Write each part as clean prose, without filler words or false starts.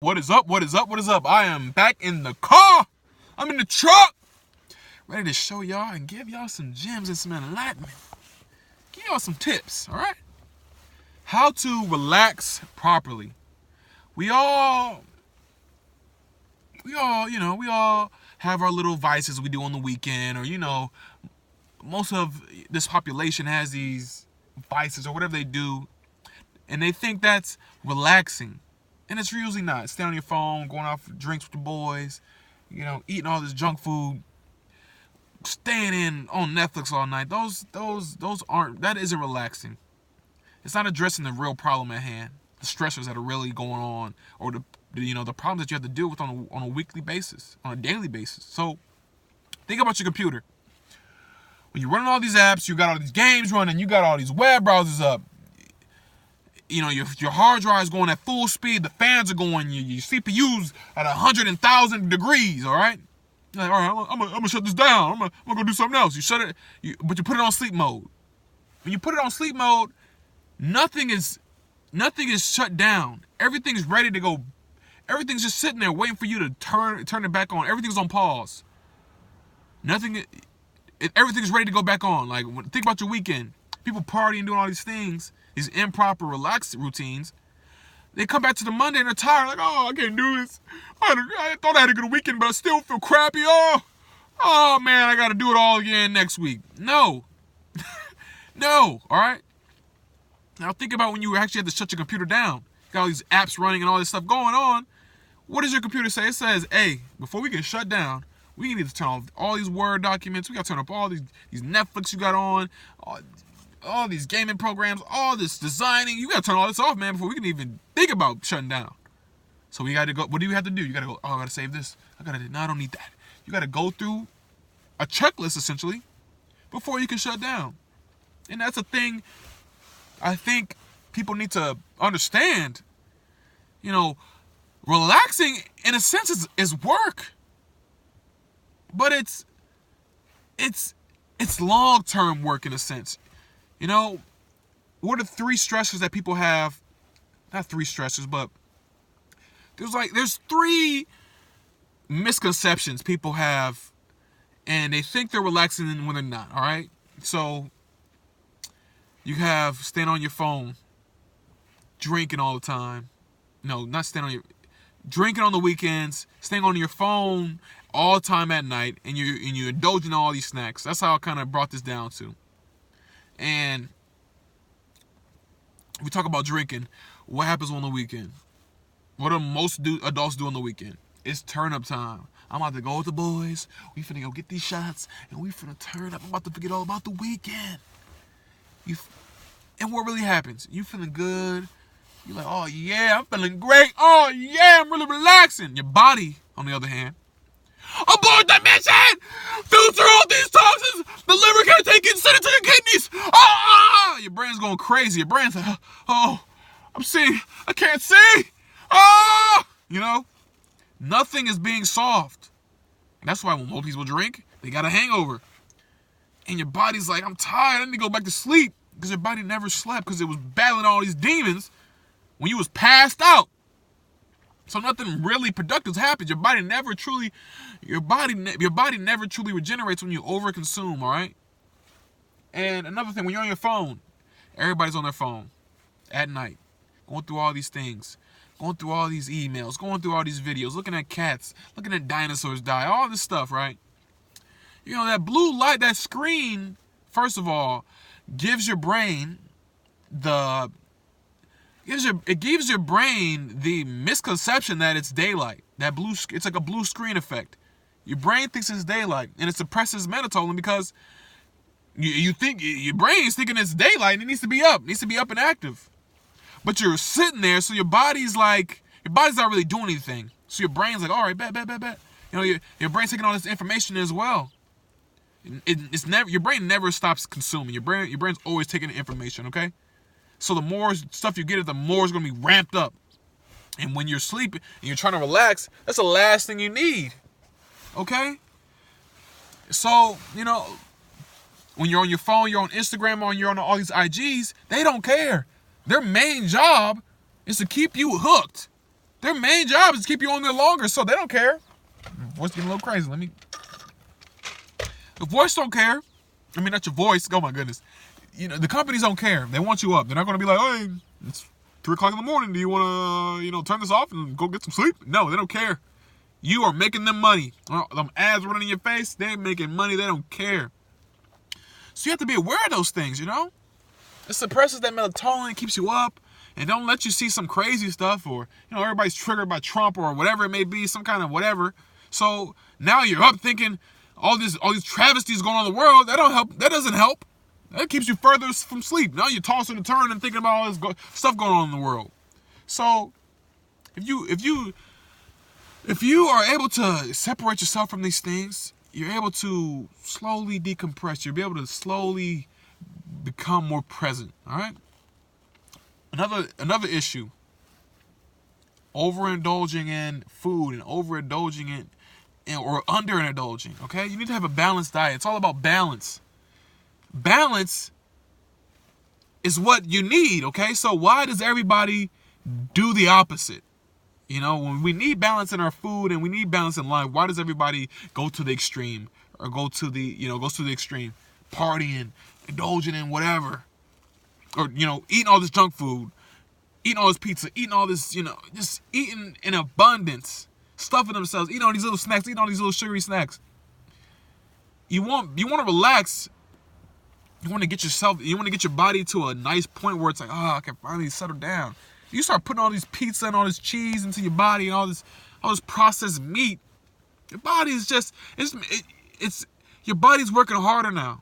What is up? What is up? What is up? I am back in the car. I'm in the truck. Ready to show y'all and give y'all some gems and some enlightenment. Give y'all some tips, all right? How to relax properly. We all have our little vices we do on the weekend, or most of this population has these vices or whatever they do, and they think that's relaxing. And it's usually not. Staying on your phone, going out for drinks with the boys, eating all this junk food, staying in on Netflix all night. That isn't relaxing. It's not addressing the real problem at hand, the stressors that are really going on, or the problems that you have to deal with on a weekly basis, on a daily basis. So think about your computer. When you're running all these apps, you got all these games running, you got all these web browsers up. Your hard drive's going at full speed, the fans are going, your CPU's at 100,000 degrees, all right? You're like, all right, I'm gonna shut this down. I'm gonna go do something else. You shut it, but you put it on sleep mode. When you put it on sleep mode, nothing is shut down. Everything's ready to go. Everything's just sitting there waiting for you to turn it back on. Everything's on pause. Everything's ready to go back on. Like, think about your weekend. People partying, doing all these things, these improper relaxed routines. They come back to the Monday and they're tired, like, oh, I can't do this. I thought I had a good weekend, but I still feel crappy. Oh man, I got to do it all again next week. No. No, all right? Now think about when you actually had to shut your computer down. You got all these apps running and all this stuff going on. What does your computer say? It says, hey, before we get shut down, we need to turn off all these Word documents. We got to turn up all these Netflix you got on, all these gaming programs, all this designing. You got to turn all this off, man, before we can even think about shutting down. So we got to go. What do you have to do? You got to go, oh, I got to save this. No, I don't need that. You got to go through a checklist, essentially, before you can shut down. And that's a thing I think people need to understand. Relaxing, in a sense, is work. But it's long-term work, in a sense. What are three stressors that people have? Not three stressors, but there's three misconceptions people have, and they think they're relaxing when they're not, all right? So you have staying on your phone, drinking all the time. No, not staying on your... Drinking on the weekends, staying on your phone all the time at night, and you're indulging in all these snacks. That's how I kind of brought this down to. And we talk about drinking. What happens on the weekend? What do most adults do on the weekend? It's turn up time. I'm about to go with the boys. We finna go get these shots, and we finna turn up. I'm about to forget all about the weekend. And what really happens? You feeling good. You're like, oh yeah, I'm feeling great. Oh yeah, I'm really relaxing. Your body, on the other hand, abort the mission! Filter out these toxins! The liver can't take it, send it to your kidneys! Your brain's going crazy. Your brain's like, oh, I'm seeing, I can't see! Nothing is being solved. And that's why when most people drink, they got a hangover. And your body's like, I'm tired, I need to go back to sleep. Because your body never slept, because it was battling all these demons when you was passed out. So nothing really productive happens. Your body never truly regenerates when you overconsume, all right? And another thing, when you're on your phone, everybody's on their phone at night, going through all these things, going through all these emails, going through all these videos, looking at cats, looking at dinosaurs die, all this stuff, right? That blue light, that screen, first of all, gives your brain the misconception that it's daylight. It's like a blue screen effect. Your brain thinks it's daylight, and it suppresses melatonin because you think your brain's thinking it's daylight and it needs to be up and active. But you're sitting there, so your body's not really doing anything. So your brain's like, all right, bet. Your brain's taking all this information as well. Your brain never stops consuming. Your brain's always taking the information, okay? So the more stuff you get, the more it's going to be ramped up. And when you're sleeping and you're trying to relax, that's the last thing you need. Okay? So, when you're on your phone, you're on Instagram, or you're on all these IGs, they don't care. Their main job is to keep you hooked. Their main job is to keep you on there longer, so they don't care. Voice getting a little crazy. The voice don't care. I mean, not your voice. Oh my goodness. The companies don't care. They want you up. They're not going to be like, hey, it's 3 o'clock in the morning. Do you want to, turn this off and go get some sleep? No, they don't care. You are making them money. Them ads running in your face, they're making money. They don't care. So you have to be aware of those things, It suppresses that melatonin, keeps you up, and don't let you see some crazy stuff or, everybody's triggered by Trump or whatever it may be, some kind of whatever. So now you're up thinking all these travesties going on in the world. That don't help. That doesn't help. That keeps you further from sleep. Now you're tossing and turning and thinking about all this stuff going on in the world. So if you are able to separate yourself from these things, you're able to slowly decompress. You'll be able to slowly become more present. All right. Another issue. Overindulging in food and overindulging or underindulging. Okay, you need to have a balanced diet. It's all about balance. Balance is what you need. Okay, so why does everybody do the opposite? When we need balance in our food and we need balance in life, why does everybody go to the extreme or goes to the extreme, partying, indulging in whatever, or eating all this junk food, eating all this pizza, eating all this, just eating in abundance, stuffing themselves, eating all these little snacks, eating all these little sugary snacks. You want to relax. You want to get your body to a nice point where it's like, I can finally settle down. You start putting all these pizza and all this cheese into your body and all this processed meat. Your body is just your body's working harder now.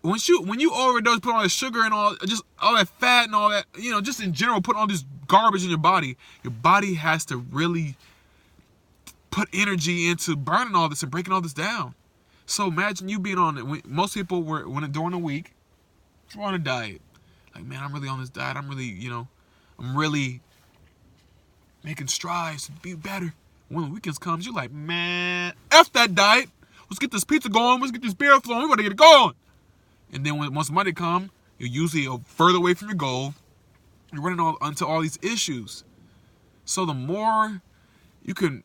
When you overdose, put all that sugar and all that fat and all that, just in general, put all this garbage in your body has to really put energy into burning all this and breaking all this down. So imagine you being on it. Most people during the week, we're on a diet. Like, man, I'm really on this diet. I'm really making strides to be better. When the weekends comes, you're like, man, F that diet. Let's get this pizza going. Let's get this beer flowing. We got to get it going. And then once Monday comes, you're usually further away from your goal. You're running into all these issues. So the more you can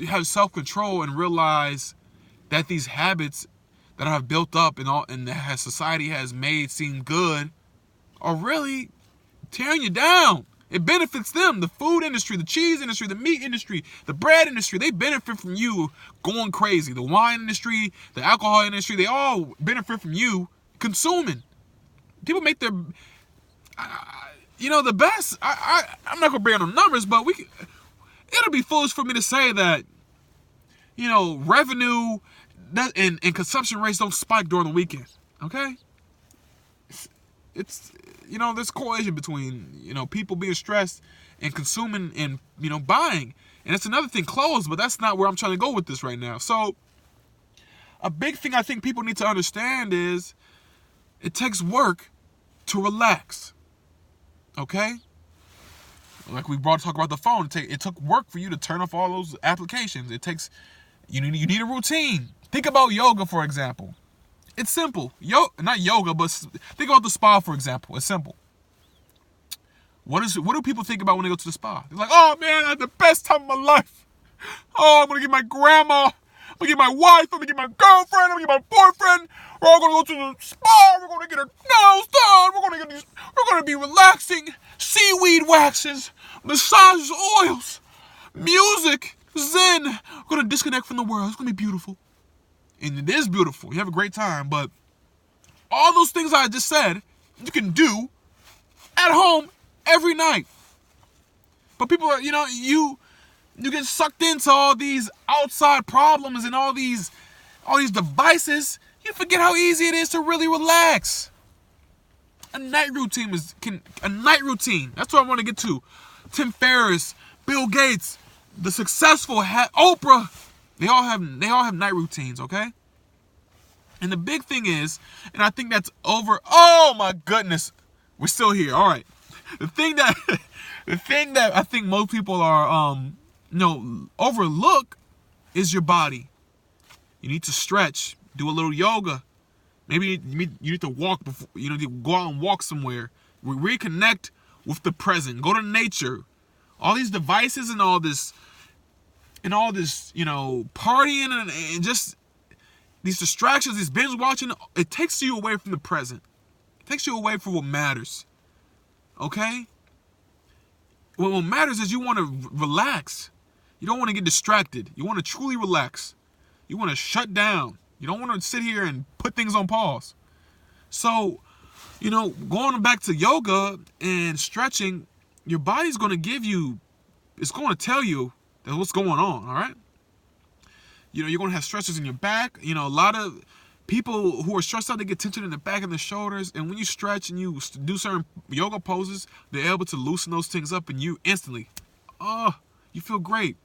have self-control and realize that these habits that have built up and that society has made seem good are really tearing you down. It benefits them. The food industry, the cheese industry, the meat industry, the bread industry, they benefit from you going crazy. The wine industry, the alcohol industry, they all benefit from you consuming. People make their, the best. I'm not going to bring on the numbers, but it'll be foolish for me to say that, revenue and consumption rates don't spike during the weekend. Okay? It's there's correlation between, people being stressed and consuming and, buying. And it's another thing, clothes, but that's not where I'm trying to go with this right now. So a big thing I think people need to understand is it takes work to relax. Okay? Like we talk about the phone, it took work for you to turn off all those applications. You need a routine. Think about yoga, for example. It's simple. Not yoga, but think about the spa, for example. It's simple. What do people think about when they go to the spa? They're like, oh man, I had the best time of my life. Oh, I'm gonna get my grandma, I'm gonna get my wife, I'm gonna get my girlfriend, I'm gonna get my boyfriend. We're all gonna go to the spa. We're gonna get our nails done. We're gonna be relaxing. Seaweed waxes, massages, oils, music, zen. We're gonna disconnect from the world. It's gonna be beautiful. And it is beautiful. You have a great time. But all those things I just said, you can do at home every night. But people are, you get sucked into all these outside problems and all these devices. You forget how easy it is to really relax. A night routine. That's what I want to get to. Tim Ferriss, Bill Gates, the successful Oprah. They all have night routines, okay? And the big thing is, and I think that's over. Oh my goodness, we're still here. All right. The thing that I think most people are overlook is your body. You need to stretch, do a little yoga. Maybe you need to walk before. You need to go out and walk somewhere. Reconnect with the present. Go to nature. All these devices and all this, partying and just these distractions, these binge watching, it takes you away from the present. It takes you away from what matters. Okay? Well, what matters is you want to relax. You don't want to get distracted. You want to truly relax. You want to shut down. You don't want to sit here and put things on pause. So, going back to yoga and stretching, your body's going to it's going to tell you that what's going on, all right? You're going to have stretches in your back. A lot of people who are stressed out, they get tension in the back and the shoulders. And when you stretch and you do certain yoga poses, they're able to loosen those things up, and you instantly, you feel great.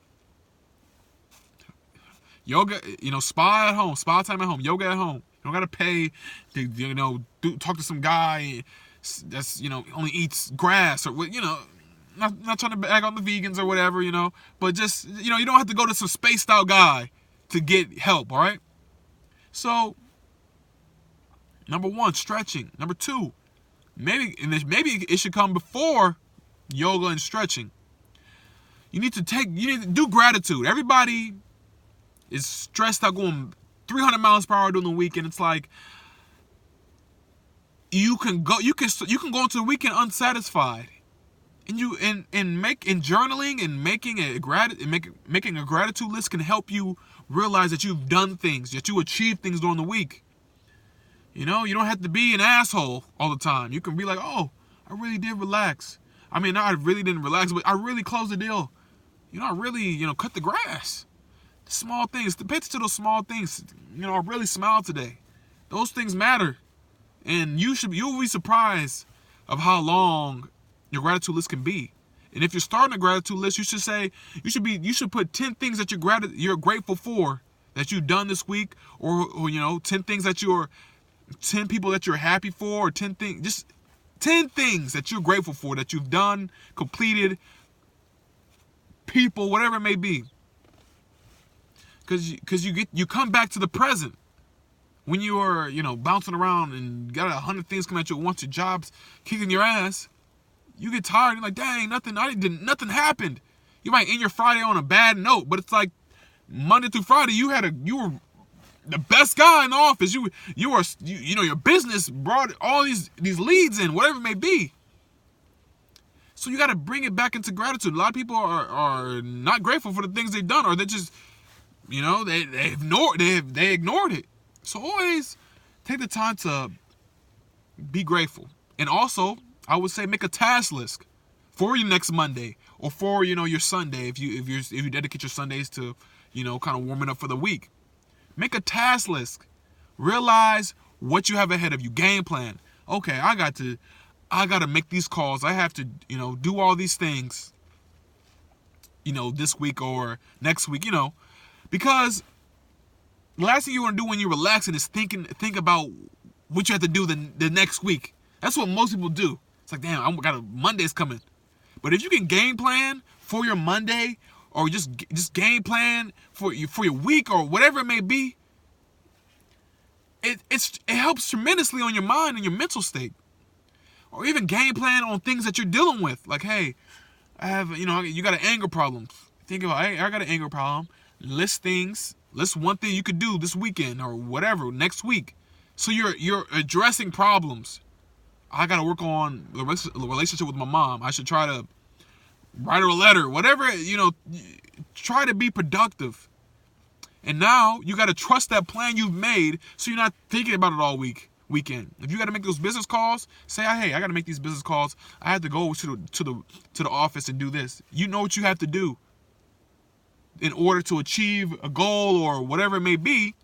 Yoga, spa at home, spa time at home, yoga at home. You don't got to pay to, talk to some guy that's, only eats grass or, not trying to bag on the vegans or whatever, but just, you don't have to go to some spaced out guy to get help, all right? So, number one, stretching. Number two, maybe it should come before yoga and stretching. You need to do gratitude. Everybody is stressed out going 300 miles per hour during the weekend. It's like you can go into the weekend unsatisfied, and journaling and making a gratitude list can help you realize that you've done things, that you achieved things during the week. You don't have to be an asshole all the time. You can be like, oh, I really did relax. I mean, I really didn't relax, but I really closed the deal. I really, cut the grass. The small things. Pay attention to those small things. I really smiled today. Those things matter. And you'll be surprised of how long your gratitude list can be. And if you're starting a gratitude list, you should put 10 things that you're grateful for that you've done this week, or 10 things 10 people that you're happy for, or 10 things that you're grateful for that you've done, completed, people, whatever it may be. Because you come back to the present. When you are, bouncing around and got 100 things coming at you at once, your job's kicking your ass, you get tired. You're like, dang, nothing happened. You might end your Friday on a bad note, but it's like Monday through Friday, you were the best guy in the office. Your business brought all these leads in, whatever it may be. So you got to bring it back into gratitude. A lot of people are not grateful for the things they've done, or they just, they ignored it. So always take the time to be grateful. And also, I would say make a task list for your next Monday, or for, your Sunday, if you dedicate your Sundays to, kind of warming up for the week. Make a task list. Realize what you have ahead of you. Game plan. Okay, I got to make these calls. I have to, do all these things, this week or next week, because the last thing you want to do when you're relaxing is think about what you have to do the next week. That's what most people do. It's like, damn, Monday's coming. But if you can game plan for your Monday, or just game plan for your week, or whatever it may be, it helps tremendously on your mind and your mental state. Or even game plan on things that you're dealing with. Like, hey, I have, you got an anger problem. Think about, hey, I got an anger problem. List one thing you could do this weekend or whatever, next week. So you're addressing problems. I got to work on the relationship with my mom. I should try to write her a letter, whatever, try to be productive. And now you got to trust that plan you've made, so you're not thinking about it all weekend. If you got to make those business calls, say, hey, I got to make these business calls. I have to go to the office and do this. You know what you have to do in order to achieve a goal or whatever it may be.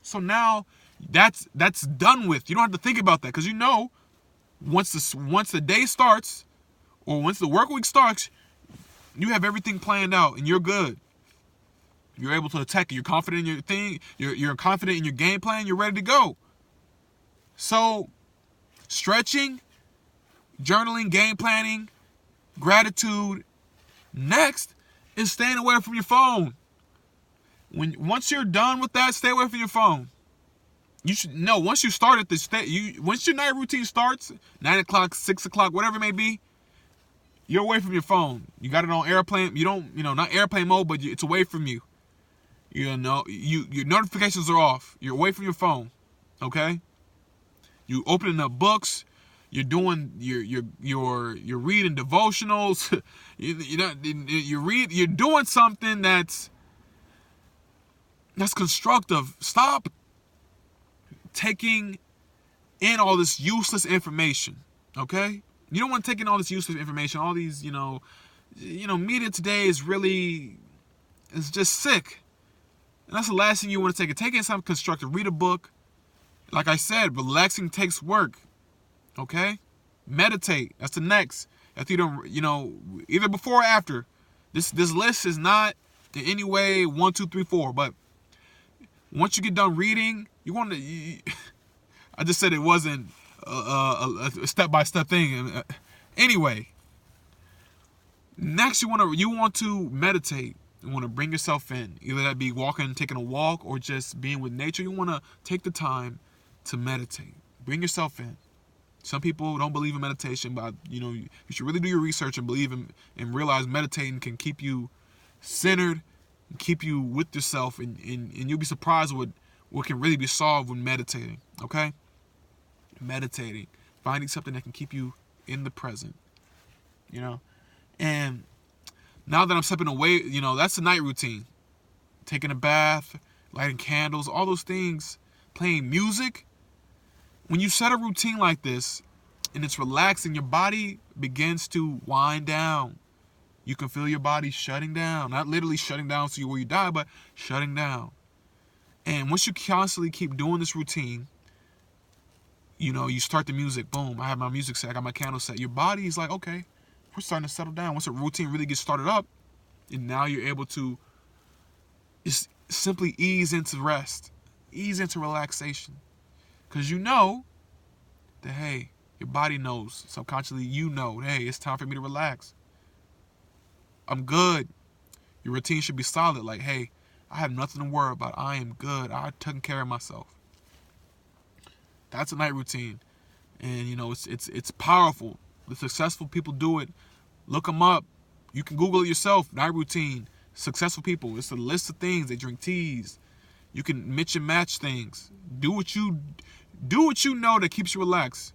So now that's done with. You don't have to think about that, because once the day starts, or once the work week starts, you have everything planned out and you're good. You're able to attack it. You're confident in your thing. You're confident in your game plan. You're ready to go. So, stretching, journaling, game planning, gratitude. Next is staying away from your phone. Once you're done with that, stay away from your phone. You should know, once you start at once your night routine starts, 9 o'clock, 6 o'clock, whatever it may be, You're away from your phone. You got it on airplane. You don't, not airplane mode, but it's away from you. Your notifications are off. You're away from your phone. Okay? You opening up books. You're doing you're reading devotionals. You're doing something that's constructive. Stop taking in all this useless information. Okay? You don't want to take in all this useless information. All these, media today is just sick. And that's the last thing you want to take. Take in something constructive. Read a book. Like I said, relaxing takes work. Okay? Meditate. That's the next. After either before or after. This list is not in any way 1, 2, 3, 4. But once you get done reading, you want to. I just said it wasn't a step-by-step thing. Anyway, next you want to meditate. You want to bring yourself in. Either that be walking, taking a walk, or just being with nature. You want to take the time to meditate. Bring yourself in. Some people don't believe in meditation, but you should really do your research and believe in and realize meditating can keep you centered and keep you with yourself, and you'll be surprised what can really be solved when meditating. Okay? Meditating. Finding something that can keep you in the present. And now that I'm stepping away, that's the night routine. Taking a bath, lighting candles, all those things, playing music. When you set a routine like this and it's relaxing, your body begins to wind down. You can feel your body shutting down. Not literally shutting down so where you die, but shutting down. And once you constantly keep doing this routine, you start the music. Boom, I have my music set. I got my candle set. Your body is like, okay, we're starting to settle down. Once a routine really gets started up, and now you're able to just simply ease into rest, ease into relaxation. Because you know that, hey, your body knows. Subconsciously, hey, it's time for me to relax. I'm good. Your routine should be solid. Like, hey, I have nothing to worry about. I am good. I've taken care of myself. That's a night routine. And, it's powerful. The successful people do it. Look them up. You can Google it yourself. Night routine. Successful people. It's a list of things. They drink teas. You can mix and match things. Do what you know that keeps you relaxed.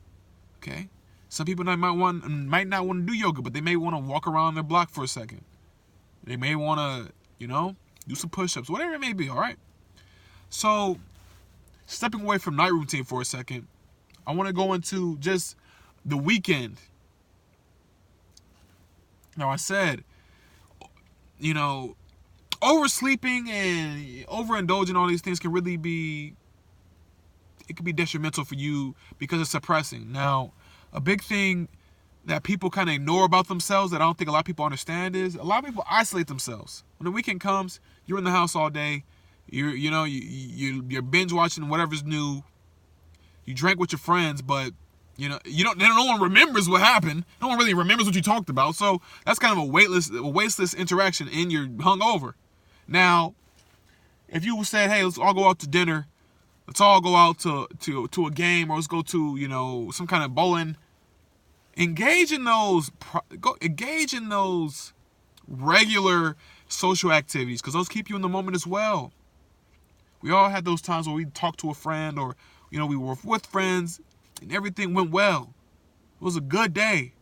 Okay? Some people might not want to do yoga, but they may want to walk around their block for a second. They may want to, do some push-ups, whatever it may be, all right? So, stepping away from night routine for a second, I want to go into just the weekend. Now, I said, oversleeping and overindulging all these things can really be detrimental for you because it's suppressing. Now, a big thing that people kind of ignore about themselves that I don't think a lot of people understand is a lot of people isolate themselves. When the weekend comes, you're in the house all day. You're binge watching whatever's new. You drank with your friends, but no one remembers what happened. No one really remembers what you talked about. So that's kind of a wasteless interaction, and you're hungover. Now, if you said, hey, let's all go out to dinner, let's all go out to a game, or let's go to some kind of bowling. Engage in those regular social activities, because those keep you in the moment as well. We all had those times where we talked to a friend, or we were with friends and everything went well. It was a good day.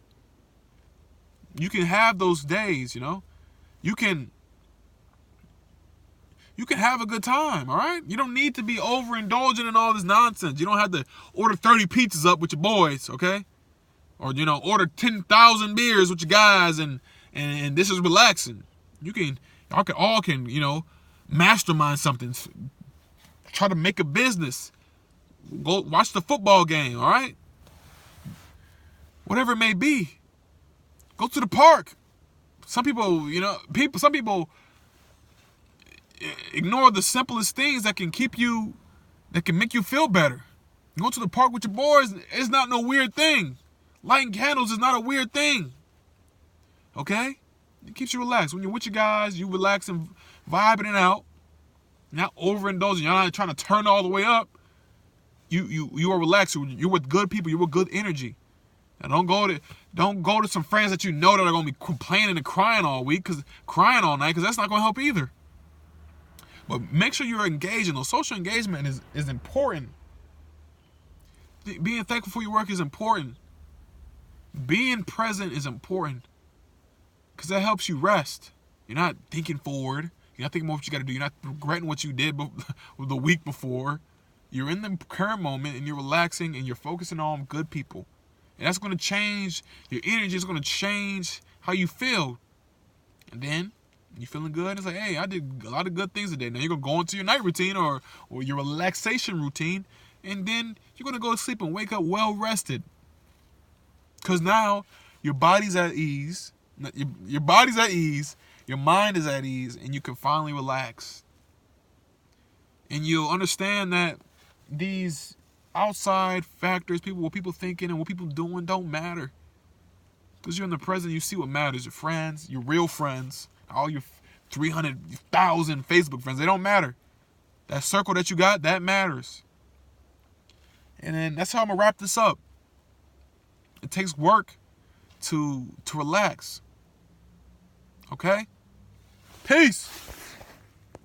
You can have those days, You can have a good time, all right? You don't need to be overindulgent in all this nonsense. You don't have to order 30 pizzas up with your boys, okay? Or, order 10,000 beers with your guys and this is relaxing. Y'all can mastermind something. Try to make a business. Go watch the football game, all right? Whatever it may be. Go to the park. Some people, some people ignore the simplest things that can make you feel better. Go to the park with your boys, it's not no weird thing. Lighting candles is not a weird thing. Okay? It keeps you relaxed. When you're with your guys, you relax and vibing it out. Not overindulging. You're not trying to turn all the way up. You are relaxed. You're with good people. You're with good energy. Now don't go Don't go to some friends that you know that are going to be complaining and crying all week, crying all night, because that's not going to help either. But make sure you're engaging. Though social engagement is important. Being thankful for your work is important. Being present is important, because that helps you rest. You're not thinking forward. You're not thinking about what you got to do. You're not regretting what you did the week before. You're in the current moment, and you're relaxing, and you're focusing on good people. And that's going to change your energy. It's going to change how you feel. And then you're feeling good. It's like, hey, I did a lot of good things today. Now you're going to go into your night routine or your relaxation routine. And then you're going to go to sleep and wake up well rested. Because now your body's at ease. Your body's at ease. Your mind is at ease. And you can finally relax. And you'll understand that these outside factors, what people thinking and what people doing don't matter. Because you're in the present, you see what matters. Your friends, your real friends, all your 300,000 Facebook friends, they don't matter. That circle that you got, that matters. And then that's how I'm going to wrap this up. It takes work to relax. Okay? Peace.